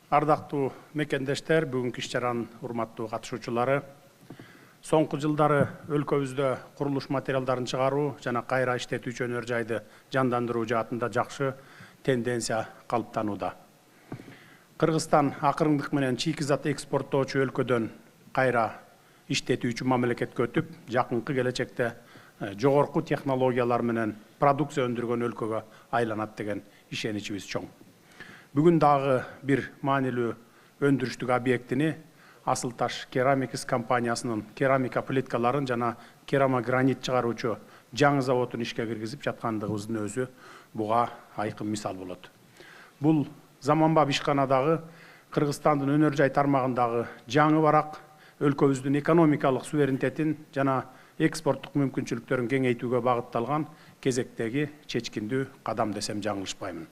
Ардактуу мекендештер, бүгүнкү иш-чаранын урматтуу катышуучулары, соңку жылдары өлкөбүздө курулуш материалдарын чыгаруу жана кайра иштетүүчү өнөр жайды жандандыруу жаатында жакшы тенденция калыптанууда. Кыргызстан акырындык менен чийки-зат экспорттоочу өлкөдөн кайра иштетүүчү мамлекетке өтүп, жакынкы келечекте жогорку технологиялар менен продукция өндүргөн өлкөгө айланат деген ишеничибиз чоң. Бүгүн дагы бир маанилүү өндүрүштүк объектини Асыл таш керамикс компаниясынын керамика плиткаларын жана керамогранит чыгаруучу жаңы заводун ишке киргизип жаткандыгыбыздын өзү буга айкын мисал болот. Бул заманбап ишканадагы Кыргызстандын өнөр жай тармагындагы жаңы барак өлкөбүздүн экономикалык суверенитетин жана экспорттук мүмкүнчүлүктөрүн кеңейтүүгө багытталган кезектеги чечкиндүү кадам десем жаңылышпаймын.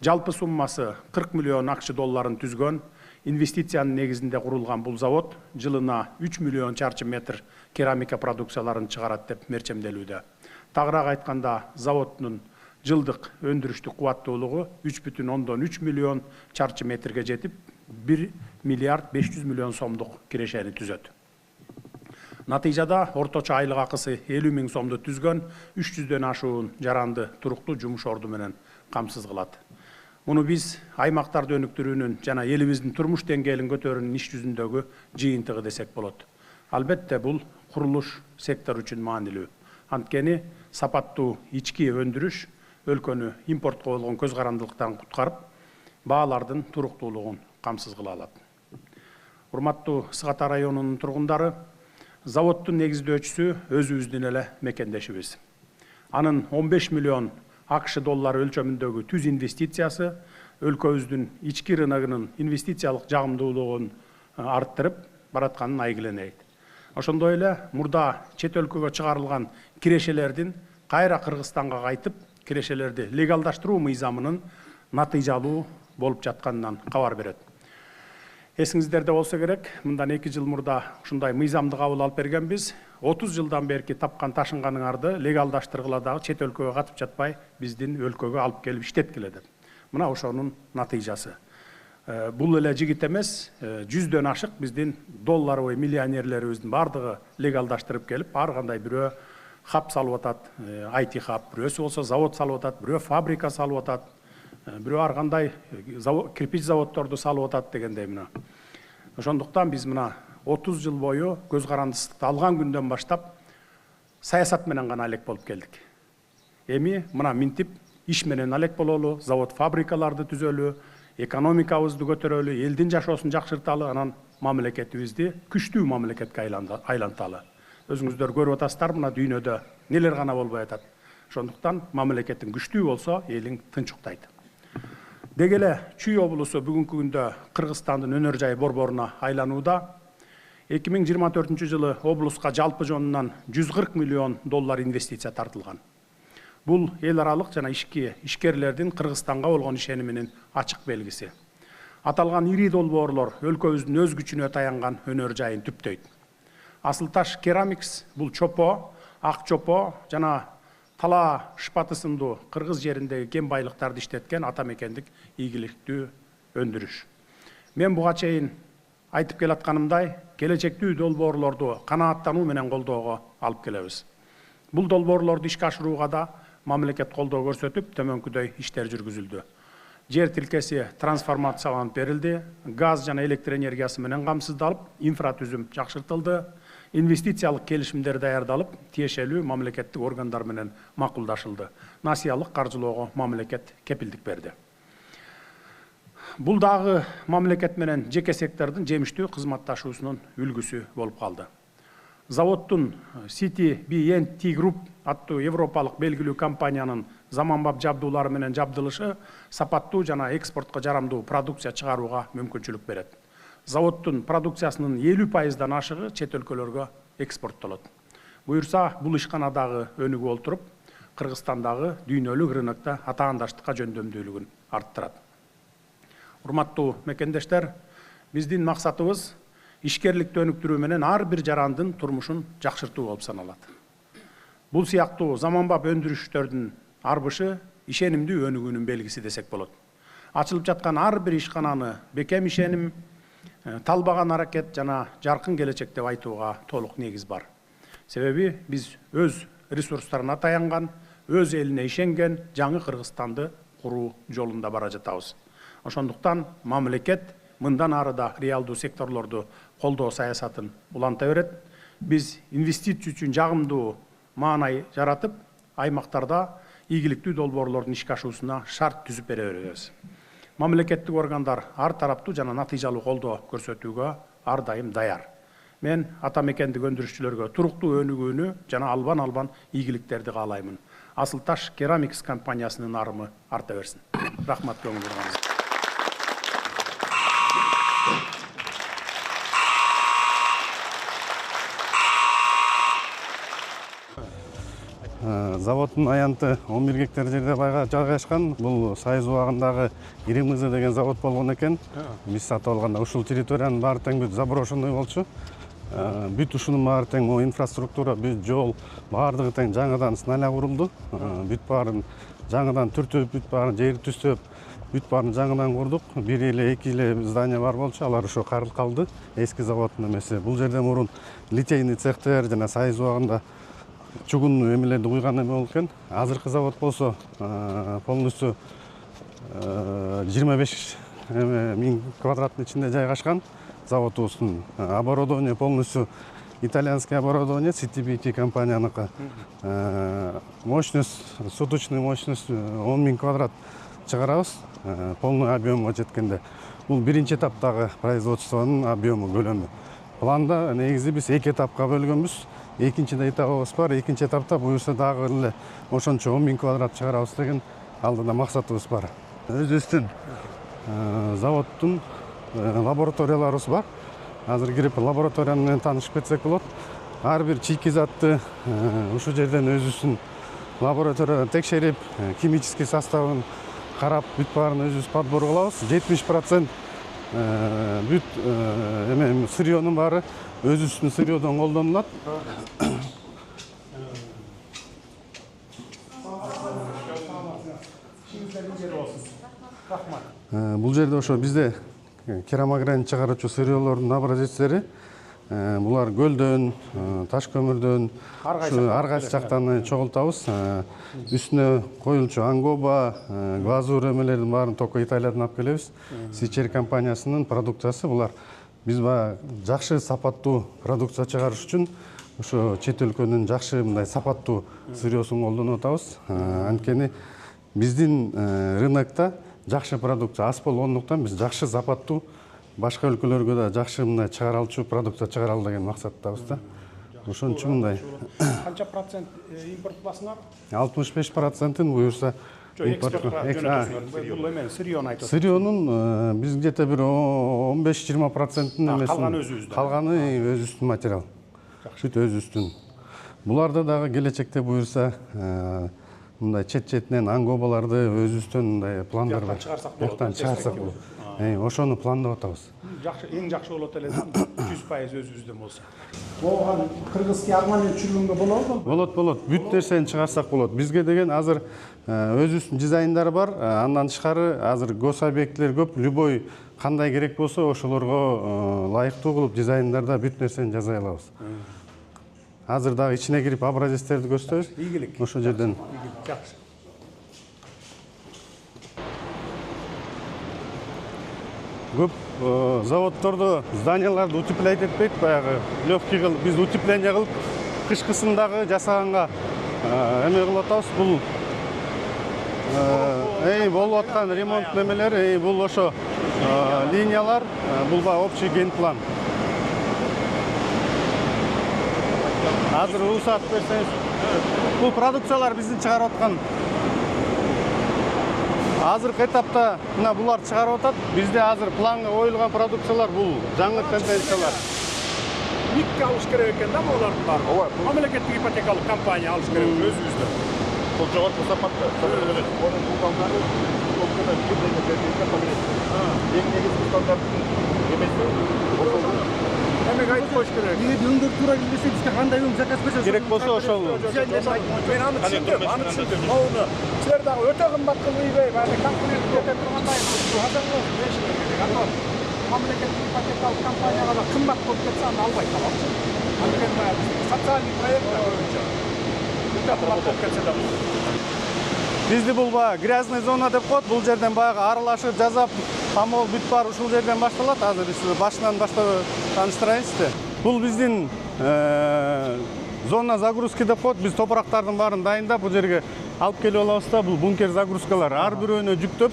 Жалпы суммасы 40 миллион акчы долларын түзгөн инвестициянын негизинде курулган бул завод жылына 3 миллион чарчы метр керамика продукцияларын чыгарат деп мерчемделүүдө. Тагыраак айтканда, заводдун жылдык өндүрүштүк кубаттуулугу 3,3 миллион чарчы метрге жетип, 1 миллиард 500 миллион сомдук кирешени түзөт. Натыйжада орточо айлык акысы 50 миң сомду түзгөн 300дөн ашуун жаранды туруктуу жумуш орду менен камсыз кылат. Муну биз аймактарды өнүктүрүүнүн жана элибиздин турмуш деңгээлин көтөрүүнүн иш жүзүндөгү жыйынтыгы десек болот. Албетте бул курулуш сектору үчүн маанилүү. Анткени сапаттуу ички өндүрүш өлкөнү импортко болгон көз карандылыктан куткарып, баалардын туруктуулугун камсыз кыла алат. Урматтуу Сык Ата районунун тургундары, заводдун негиздөөчүсү өзүбүздүн эле мекендешибиз. Анын 15 миллион акш доллары өлчөмүндөгү түз инвестициясы өлкөбүздүн ички рыногунун инвестициялык жагымдуулугун арттырып баратканын айгиленейт. Ошондой эле мурда чет өлкөгө чыгарылган кирешелердин кайра Кыргызстанга кайтып, кирешелерди легалдаштыруу мыйзамынын натыйжалуу болуп жатканынан кабар берет. Эсиңиздерде болсо керек, мындан 2 жыл мурда ушундай мыйзамды кабыл алып бергенбиз. 30 жылдан берки тапкан ташынганыңарды легалдаштыргыла дагы чет өлкөгө катып жатпай, биздин өлкөгө алып келип иштеткиле деп. Мына ошонун натыйжасы. Бул эле жигит эмес, 100дөн ашык биздин долларовый миллионерлерибиздин бардыгы легалдаштырып келип, ар кандай бирөө хаб салып атат, IT хаб, бирөөсү болсо завод салып атат, бирөө фабрика салып атат, бирөө ар кандай кирпич заводдорду салып атат дегендей мына. Ошондуктан биз мына 30 жыл бою көз карандысыкты алган күндөн баштап саясат менен гана алек болуп келдик. Эми мына минтип иш менен алек бололу, завод фабрикаларды түзөлү, экономикабызды көтөрөлү, элдин жашоосун жакшырталы, анан мамлекетибизди күчтүү мамлекетке айланталы. Өзүңүздөр көрүп атасыздар, мына дүйнөдө нелер гана болбой атат. Ошондуктан мамлекетиң күчтүү болсо, элиң тынчуктайт. Деги эле Чүй облусу бүгүнкү күндө Кыргызстандын өнөр жай борборуна айланууда. 2024 жылы облуска жалпы жонунан 140 миллион доллар инвестиция тартылган. Бул эл аралык жана ишкерлердин Кыргызстанга болгон ишениминин ачык белгиси. Аталган ири долбоорлор өлкөбүздүн өз күчүнө таянган өнөр жайын түптөйт. Асыл таш керамикс бул чопо, ак чопо жана тала шпаты сындуу Кыргыз жериндеги кен байлыктарды иштеткен ата мекендик ийгиликтүү өндүрүш. Мен буга чейин айтып келатканымдай, келечектүү долбоорлорду канааттануу менен колдоого алып келебиз. Бул долбоорлорду ишке ашырууга да мамлекет колдоо көрсөтүп, төмөнкүдөй иштер жүргүзүлдү. Жер тилкеси трансформацияланып берилди, газ жана электр энергиясы менен камсыздалып, инфратүзүм жакшыртылды, инвестициялык келишимдер даярдалып, тиешелүү мамлекеттик органдар менен макулдашылды. Насыялык каржылоого мамлекет кепилдик берди. Бул дагы мамлекет менен жеке сектордун жемиштүү кызматташуусунун үлгүсү болуп калды. Заводдун CTBNT Group аттуу европалык белгилүү компаниянын заманбап жабдуулары менен жабдылышы сапаттуу жана экспортко жарамдуу продукция чыгарууга мүмкүнчүлүк берет. Заводдун продукциясынын 50%дан ашыгы чет өлкөлөргө экспорттолот. Буюрса, бул ишканадагы өнүгүп олтуруп, Кыргызстандагы дүйнөлүк рынокто атаандаштыкка жөндөмдүүлүгүн арттырат. Урматтуу мекендештер, биздин максатыбыз ишкерликти өнүктүрүү менен ар бир жарандын турмушун жакшыртуу болуп саналат. Бул сыяктуу заманбап өндүрүштөрдүн арбышы ишенимдүү өнүгүүнүн белгиси десек болот. ачылып жаткан ар бир ишкананы бекем ишеним, талбаган аракет жана жаркын келечек деп айтууга толук негиз бар. Себеби биз өз ресурстарына таянган, өз элине ишенген жаңы Кыргызстанды куруу жолунда бара жатабыз. Ошондуктан мамлекет мындан ары да реалдуу секторлорду колдоо саясатын уланта берет. Биз инвестиция үчүн жагымдуу маанай жаратып, аймактарда ийгиликтүү долбоорлордун ишке ашуусуна шарт түзүп бере беребиз. Мамлекеттик органдар ар тараптуу жана натыйжалуу колдоо көрсөтүүгө ар дайым даяр. Мен ата мекендик өндүрүшчүлөргө туруктуу өнүгүүнү жана албан ийгиликтерди каалаймын. Асыл Таш Керамикс компаниясынын нарымы арта берсин. Рахмат көңүл бурганыңызга. Заводдун аянты 11 гектар жерде жайгашкан. Бул Союз убагындагы Иремызы деген завод болгон экен. Биз сатып алганда ушул территориянын баары тең бүт заброшенный болчу. Бүт ушунун баары тең инфраструктура, бүт жол, баардыгы тең жаңыдан сналя курулду. Бүт баарын жаңыдан түртүп, бүт баарын жери түзөп, бүт баарын жаңыдан курдук. Бир эле, эки эле здание бар болчу, алар ошо карыл калды. Эски заводдун эмеси. Бул жерде мурун литейный цехтер жана Союз убагында чугун эмелерди куйган эме болуп экен. Азыркы завод болсо полностью 25 миң квадраттын ичинде жайгашкан. Заводубуздун оборудование полностью итальянский оборудование, CTBT компанияныкы. Мощность, суточный мощность 10 миң квадрат чыгарабыз, полный объемга жеткенде. Бул биринчи этаптагы производствонун объему, көлөмү. Планда негизи биз эки этапка бөлгөнбүз. Экинчи этабыбыз бар. Экинчи этапта буюрса дагы эле ошончо 10 миң квадрат чыгарабыз деген алдыда максатыбыз бар. Өзүбүздүн заводдун лабораторияларыбыз бар. Азыр кирип лаборатория менен таанышып кетсек болот. Ар бир чийки затты ушул жерден өзүбүздүн лабораторияда текшерип, химический составын карап, бүт баарын өзүбүз подбор кылабыз. 70% бүт эме сырьёнун баары өзүбүздүн сырьёдон колдонулат. Бул жерде ошо бизде керамогранит чыгаруучу сырьёлордун образецтери. Булар көлдөн, таш көмүрдөн, ар кайсы жактан чогултабыз. Үстүнө коюлчу ангоба, глазур эмелердин баарын только Италиядан алып келебиз. Сичер компаниясынын продукциясы булар. Биз жакшы сапаттуу продукция чыгарыш үчүн ошо чет өлкөнүн жакшы мындай сапаттуу сырьёсун колдонуп атабыз. Анткени биздин рынокто жакшы продукция аз болгондуктан биз жакшы сапаттуу башка өлкөлөргө да жакшы мындай чыгаралчу продукция чыгаралы деген максаттабыз да. Ошон үчүн мындай. Канча процент импорт кыласыңар? 65%-ын буюрса сырьёнун биз где-то бир 15-20%-ын эмесин. Калганы өзүбүздүн материал. Бүт өзүбүздүн. Буларда дагы келечекте буюрса мындай чет-четинен ангобаларды өзүбүздөн мындай пландар бар. Буяктан чыгарсак болот. Ошону пландап атабыз. Эң жакшы болот эле 100% өзүбүздөн болсо. Болгон кыргызский армамент чүргөнгө болобу? Болот. Бүт нерсени чыгарсак болот. Бизге деген азыр өзүбүздүн дизайндары бар. Андан тышкары азыр гос объектилер көп. Любой кандай керек болсо ошолорго ылайыктуу кылып дизайндарда бүт нерсени жаза алабыз. Азыр дагы ичине кирип образецтерди көрсөтөбүз. Ийгилик. Ошол жерден. Жакшы. Көп заводдордо зданияларды утеплять этпейт, баягы легкий кылып, биз утепление кылып, кышкысындагы жасаганга эме кылып атабыз. Бул болуп аткан ремонт немелер, бул ошо линиялар, бул общий генплан. Азыр уруксат берсеңиз, бул продукциялар биздин чыгарып аткан. Азыркы этапта мына булар чыгарып атат. Бизде азыр планга коюлган продукциялар бул жаңы тенденциялар. Никке алыш керек экен да булардын баары. Мамлекеттик ипотекалык компания алыш керек өзүбүздө. Бул жогорку сапатта. Онун калганы өлкөдө бир эң негизги стандарттын эмеси. Эмеге айтып коюш керек. Эгер өңдөр туура келбесе бизге кандай өң заказ берсе Керек болсо ошол. Мен аны түшүндүм, аны түшүндүм. Моуну силер дагы өтө кымбат кылып ийбей, баягы конкурент кете тургандай азыркы беришиңер керек. А то мамлекеттик ипотекалык компанияга да кымбат болуп кетсе аны албай калабыз. Анткени баягы социальный проект көбүнчө. Өтө кымбат болуп кетсе да. Бизди бул баягы грязный зона деп коет. Бул жерден баягы аралашып, жазап, помол бүт баары ушул жерден башталат. Азыр биз башынан баштап тааныштырайынбызбы. Бул биздин зона загрузки деп коет. Биз топурактардын баарын дайындап бул жерге алып келип алабыз да. Бул бункер загрузкалар ар бирөөнө жүктөп,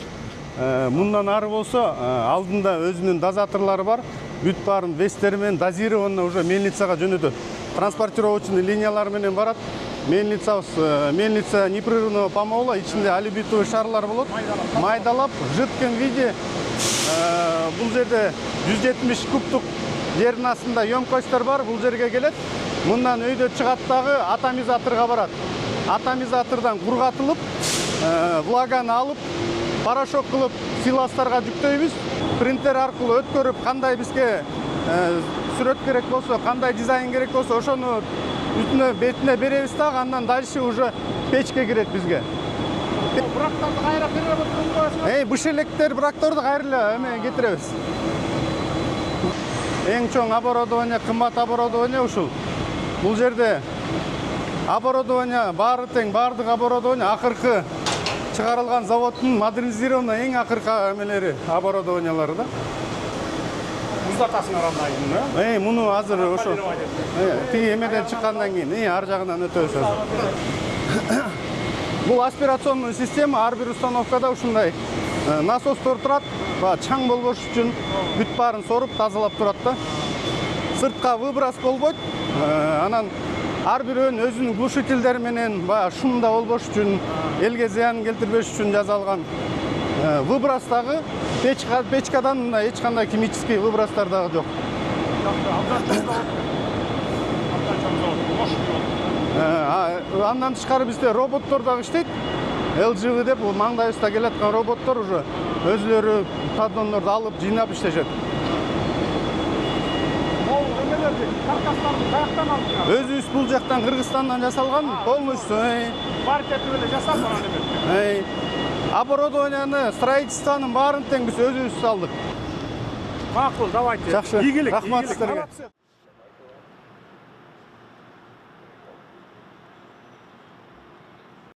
мындан ары болсо алдында өзүнүн дозаторлору бар. Бүт баарын вестери менен дозированно уже мельницага жөнөтөт. Транспортировочный линиялар менен барат. Мельница непрерывного помола, ичинде алюминиевый шарлар болот. Майдалап, в жидком виде бул жерде 170 кубтук жердин астында емкостор бар, бул жерге келет. Мындан өйдө чыгат дагы атомизаторго барат. Атомизатордан кургатылып, влаганы алып, порошок кылып силастарга жүктөйбүз. Принтер аркылуу өткөрүп, кандай бизге сүрөт керек болсо, кандай дизайн керек болсо, ошону үстүнө бетине беребиз дагы, андан дальше уже печке кирет бизге. Брактарды кайра переработка кылып коесуңар. Бышелектер, бракторду кайра эме кетиребиз. Эң чоң оборудование, кымбат оборудование ушул. Бул жерде оборудование баары тең, баардык оборудование акыркы чыгарылган заводдун модернизированный эң акыркы эмелери, оборудованиялары да. Муздатасыңар андай, Муну азыр ошо тиги эмеден чыккандан кийин, ар жагынан өтөбүз азыр. Бул аспирационный система, ар бир установкада ушундай насостор турат. Чаң болбош үчүн бүт баарын соруп, тазалап турат да. Сыртка выброс болбойт. Анан ар бирөөнүн өзүнүн глушительдери менен баягы шумда болбош үчүн, элге зыян келтирбеш үчүн жасалган. Выброс дагы печкадан мындай эч кандай химический выбростор дагы жок. Андан тышкары бизде роботтор дагы иштейт. LGV деп, бул маңдайыбызда келаткан роботтор уже өзүлөрү поддондорду алып, жыйнап иштешет. Могу эмелерди, каркастарды каяктан алып? Өзүбүз бул жактан Кыргызстандан жасалган, полностью. Маркети эле жасап барган эмес. Оборудованияны, строительствонун баарын тең биз өзүбүз салдык. Макул, давайте. Жакшы. Ийгилик. Рахмат сиздерге.